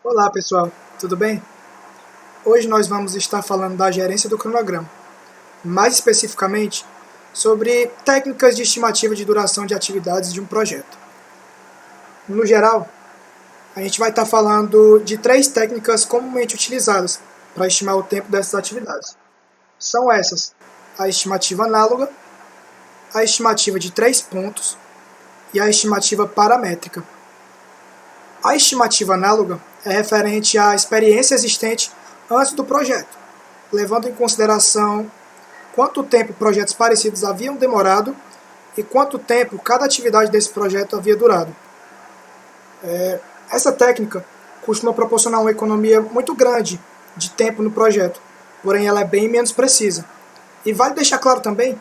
Olá pessoal, tudo bem? Hoje nós vamos estar falando da gerência do cronograma, mais especificamente sobre técnicas de estimativa de duração de atividades de um projeto. No geral, a gente vai estar falando de três técnicas comumente utilizadas para estimar o tempo dessas atividades. São essas: a estimativa análoga, a estimativa de 3 pontos e a estimativa paramétrica. A estimativa análoga é referente à experiência existente antes do projeto, levando em consideração quanto tempo projetos parecidos haviam demorado e quanto tempo cada atividade desse projeto havia durado. Essa técnica costuma proporcionar uma economia muito grande de tempo no projeto, porém ela é bem menos precisa. E vale deixar claro também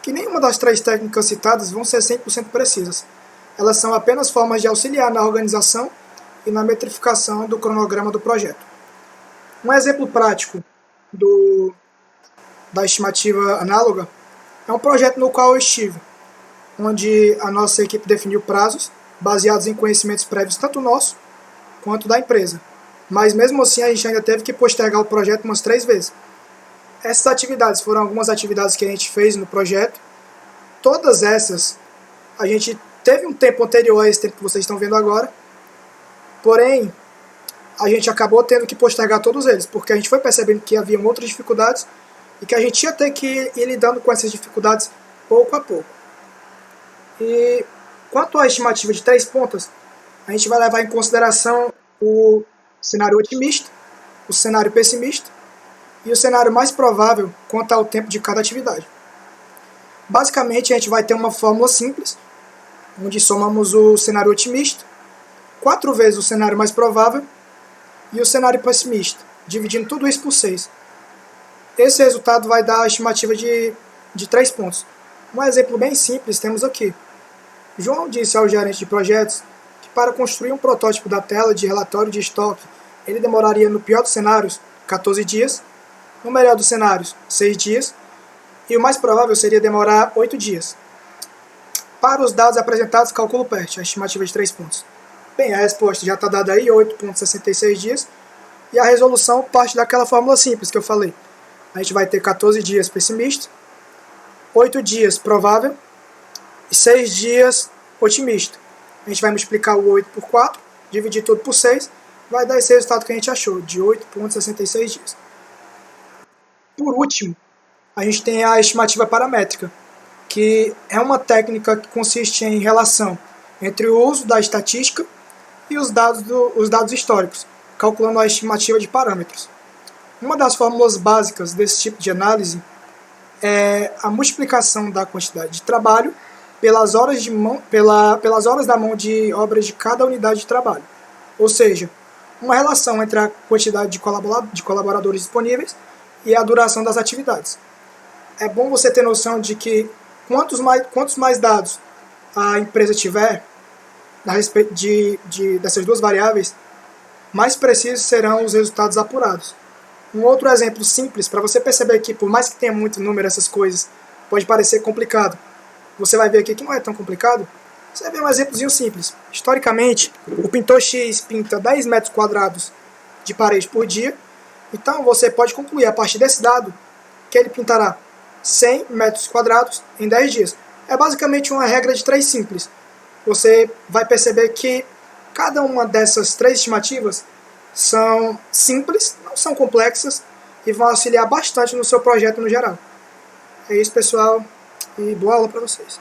que nenhuma das três técnicas citadas vão ser 100% precisas. Elas são apenas formas de auxiliar na organização e na metrificação do cronograma do projeto. Um exemplo prático da estimativa análoga é um projeto no qual eu estive, onde a nossa equipe definiu prazos baseados em conhecimentos prévios tanto nosso quanto da empresa. Mas mesmo assim a gente ainda teve que postergar o projeto umas 3 vezes. Essas atividades foram algumas atividades que a gente fez no projeto. Todas essas a gente teve um tempo anterior a esse tempo que vocês estão vendo agora, porém a gente acabou tendo que postergar todos eles, porque a gente foi percebendo que haviam outras dificuldades e que a gente ia ter que ir lidando com essas dificuldades pouco a pouco. E quanto à estimativa de 3 pontas, a gente vai levar em consideração o cenário otimista, o cenário pessimista e o cenário mais provável quanto ao tempo de cada atividade. Basicamente, a gente vai ter uma fórmula simples, onde somamos o cenário otimista, 4 vezes o cenário mais provável, e o cenário pessimista, dividindo tudo isso por 6. Esse resultado vai dar a estimativa de 3 pontos. Um exemplo bem simples temos aqui. João disse ao gerente de projetos que para construir um protótipo da tela de relatório de estoque, ele demoraria, no pior dos cenários, 14 dias, no melhor dos cenários, 6 dias, e o mais provável seria demorar 8 dias. Para os dados apresentados, calculo PERT, a estimativa de 3 pontos. Bem, a resposta já está dada aí, 8,66 dias, e a resolução parte daquela fórmula simples que eu falei. A gente vai ter 14 dias pessimista, 8 dias provável e 6 dias otimista. A gente vai multiplicar o 8 por 4, dividir tudo por 6, vai dar esse resultado que a gente achou, de 8,66 dias. Por último, a gente tem a estimativa paramétrica, que é uma técnica que consiste em relação entre o uso da estatística e os dados históricos, calculando a estimativa de parâmetros. Uma das fórmulas básicas desse tipo de análise é a multiplicação da quantidade de trabalho pelas horas da mão de obra de cada unidade de trabalho. Ou seja, uma relação entre a quantidade de colaboradores disponíveis e a duração das atividades. É bom você ter noção de que quantos mais dados a empresa tiver a respeito dessas duas variáveis, mais precisos serão os resultados apurados. Um outro exemplo simples, para você perceber que por mais que tenha muito número essas coisas, pode parecer complicado. Você vai ver aqui que não é tão complicado. Você vai ver um exemplozinho simples. Historicamente, o pintor X pinta 10 metros quadrados de parede por dia. Então você pode concluir a partir desse dado que ele pintará 100 metros quadrados em 10 dias. É basicamente uma regra de 3 simples. Você vai perceber que cada uma dessas 3 estimativas são simples, não são complexas e vão auxiliar bastante no seu projeto no geral. É isso, pessoal, e boa aula para vocês.